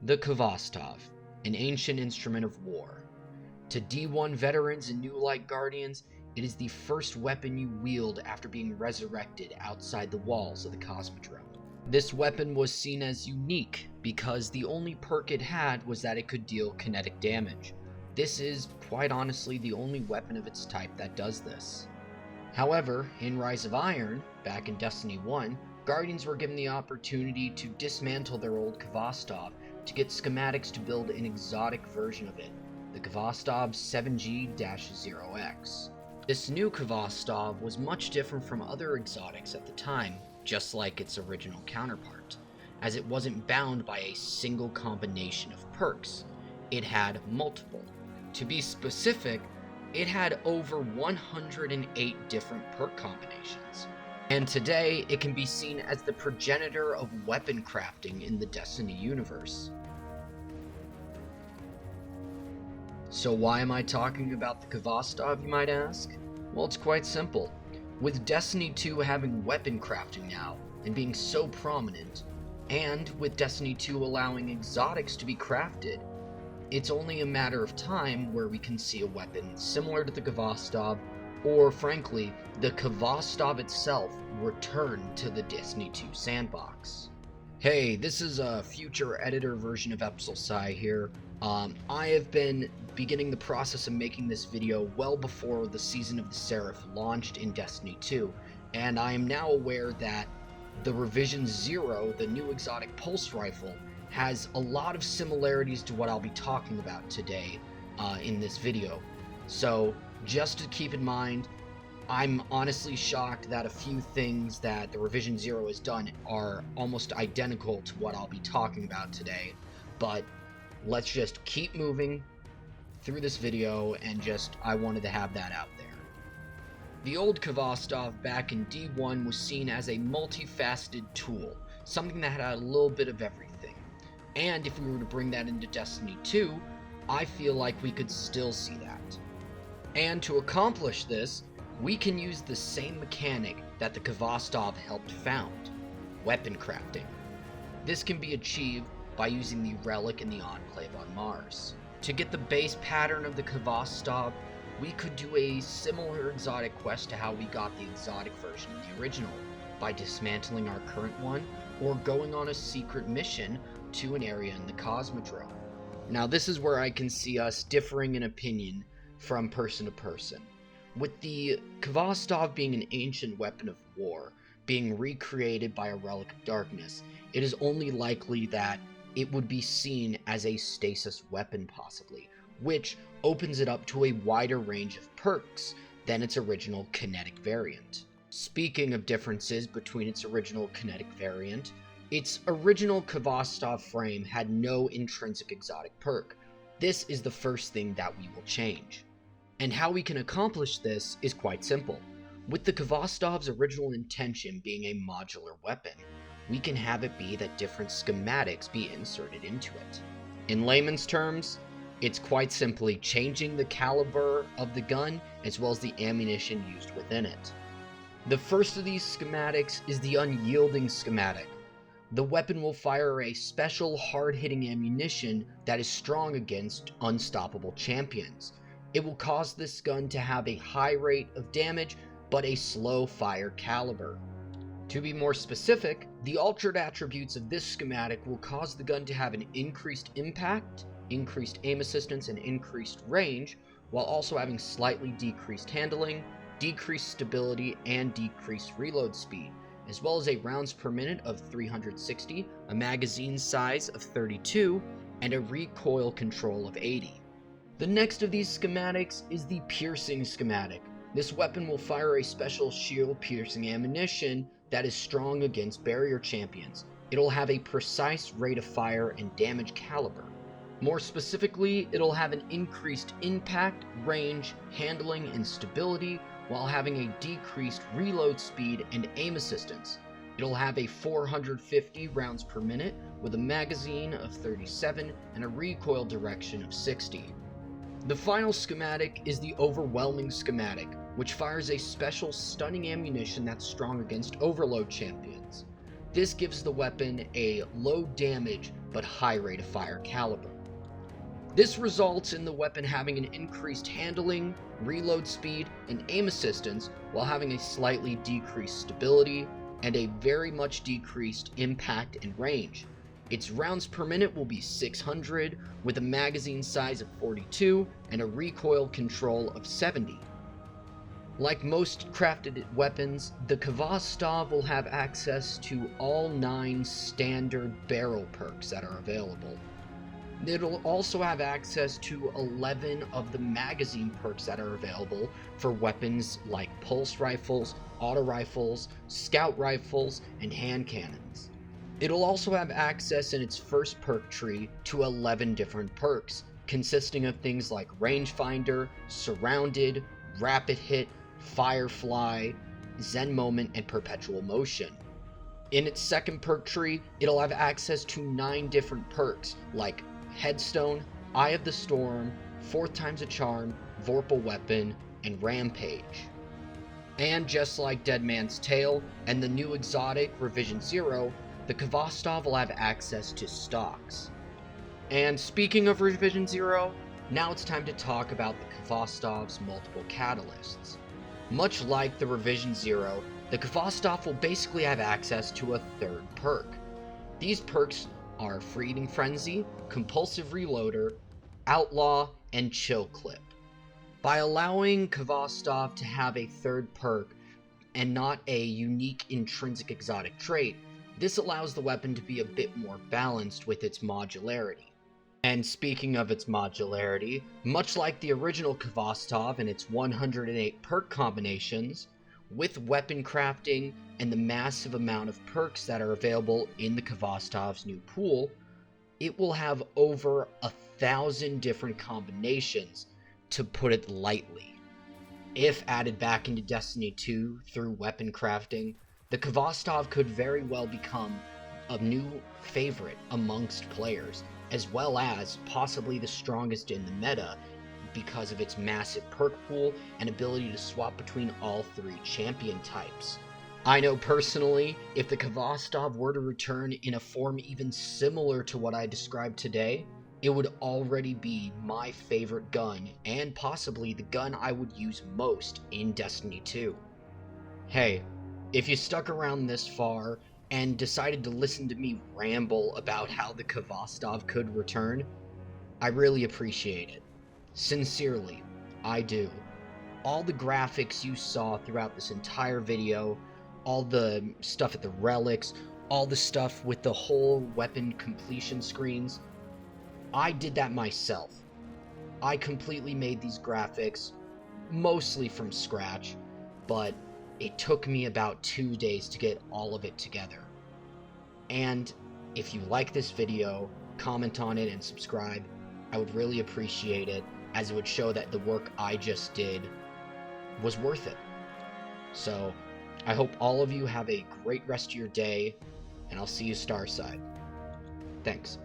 The Khvostov, an ancient instrument of war. To D1 veterans and new light guardians, it is the first weapon you wield after being resurrected outside the walls of the Cosmodrome. This weapon was seen as unique because the only perk it had was that it could deal kinetic damage. This is, quite honestly, the only weapon of its type that does this. However, in Rise of Iron, back in Destiny 1, Guardians were given the opportunity to dismantle their old Khvostov to get schematics to build an exotic version of it, the Khvostov 7G-0X. This new Khvostov was much different from other exotics at the time, just like its original counterpart, as it wasn't bound by a single combination of perks. It had multiple. To be specific, it had over 108 different perk combinations. And today, it can be seen as the progenitor of weapon crafting in the Destiny universe. So why am I talking about the Khvostov, you might ask? Well, it's quite simple. With Destiny 2 having weapon crafting now, and being so prominent, and with Destiny 2 allowing exotics to be crafted, it's only a matter of time where we can see a weapon similar to the Khvostov, or frankly, the Khvostov itself return to the Destiny 2 sandbox. Hey, this is a future editor version of Epsilsci here. I have been beginning the process of making this video well before the Season of the Seraph launched in Destiny 2, and I am now aware that the Revision 0, the new exotic pulse rifle, has a lot of similarities to what I'll be talking about today in this video. So just to keep in mind, I'm honestly shocked that a few things that the Revision 0 has done are almost identical to what I'll be talking about today, but let's just keep moving through this video, and I wanted to have that out there. The old Khvostov back in D1 was seen as a multifaceted tool, something that had a little bit of everything. And if we were to bring that into Destiny 2, I feel like we could still see that. And to accomplish this, we can use the same mechanic that the Khvostov helped found, weapon crafting. This can be achieved by using the Relic in the Enclave on Mars. To get the base pattern of the Khvostov, we could do a similar exotic quest to how we got the exotic version in the original, by dismantling our current one, or going on a secret mission to an area in the Cosmodrome. Now this is where I can see us differing in opinion from person to person. With the Khvostov being an ancient weapon of war, being recreated by a Relic of Darkness, it is only likely that it would be seen as a stasis weapon possibly, which opens it up to a wider range of perks than its original kinetic variant. Speaking of differences between its original kinetic variant, its original Khvostov frame had no intrinsic exotic perk. This is the first thing that we will change. And how we can accomplish this is quite simple. With the Khvostov's original intention being a modular weapon, we can have it be that different schematics be inserted into it. In layman's terms, it's quite simply changing the caliber of the gun as well as the ammunition used within it. The first of these schematics is the unyielding schematic. The weapon will fire a special hard-hitting ammunition that is strong against unstoppable champions. It will cause this gun to have a high rate of damage, but a slow fire caliber. To be more specific, the altered attributes of this schematic will cause the gun to have an increased impact, increased aim assistance, and increased range, while also having slightly decreased handling, decreased stability, and decreased reload speed, as well as a rounds per minute of 360, a magazine size of 32, and a recoil control of 80. The next of these schematics is the piercing schematic. This weapon will fire a special shield-piercing ammunition that is strong against barrier champions. It'll have a precise rate of fire and damage caliber. More specifically, it'll have an increased impact, range, handling, and stability, while having a decreased reload speed and aim assistance. It'll have a 450 rounds per minute with a magazine of 37 and a recoil direction of 60. The final schematic is the overwhelming schematic, which fires a special stunning ammunition that's strong against overload champions. This gives the weapon a low damage but high rate of fire caliber. This results in the weapon having an increased handling, reload speed, and aim assistance while having a slightly decreased stability and a very much decreased impact and range. Its rounds per minute will be 600 with a magazine size of 42 and a recoil control of 70. Like most crafted weapons, the Khvostov will have access to all 9 standard barrel perks that are available. It'll also have access to 11 of the magazine perks that are available for weapons like pulse rifles, auto rifles, scout rifles, and hand cannons. It'll also have access in its first perk tree to 11 different perks, consisting of things like rangefinder, surrounded, rapid hit, firefly, zen moment, and perpetual motion. In its second perk tree, it'll have access to 9 different perks like Headstone, Eye of the Storm, 4th Time's a Charm, Vorpal Weapon, and Rampage. And just like Dead Man's Tale and the new exotic Revision 0, the Khvostov will have access to stocks. And speaking of Revision 0, now it's time to talk about the Khvostov's multiple catalysts. Much like the Revision 0, the Khvostov will basically have access to a 3rd perk. These perks are Fleeting Frenzy, Compulsive Reloader, Outlaw, and Chill Clip. By allowing Khvostov to have a 3rd perk and not a unique intrinsic exotic trait, this allows the weapon to be a bit more balanced with its modularity. And speaking of its modularity, much like the original Khvostov and its 108 perk combinations, with weapon crafting and the massive amount of perks that are available in the Khvostov's new pool, it will have over 1,000 different combinations, to put it lightly. If added back into Destiny 2 through weapon crafting, the Khvostov could very well become a new favorite amongst players, as well as possibly the strongest in the meta because of its massive perk pool and ability to swap between all 3 champion types. I know personally, if the Khvostov were to return in a form even similar to what I described today, it would already be my favorite gun, and possibly the gun I would use most in Destiny 2. Hey, if you stuck around this far and decided to listen to me ramble about how the Khvostov could return, I really appreciate it. Sincerely, I do. All the graphics you saw throughout this entire video, all the stuff at the relics, all the stuff with the whole weapon completion screens, I did that myself. I completely made these graphics, mostly from scratch, but it took me about 2 days to get all of it together. And if you like this video, comment on it and subscribe. I would really appreciate it, as it would show that the work I just did was worth it. So, I hope all of you have a great rest of your day, and I'll see you Starside. Thanks.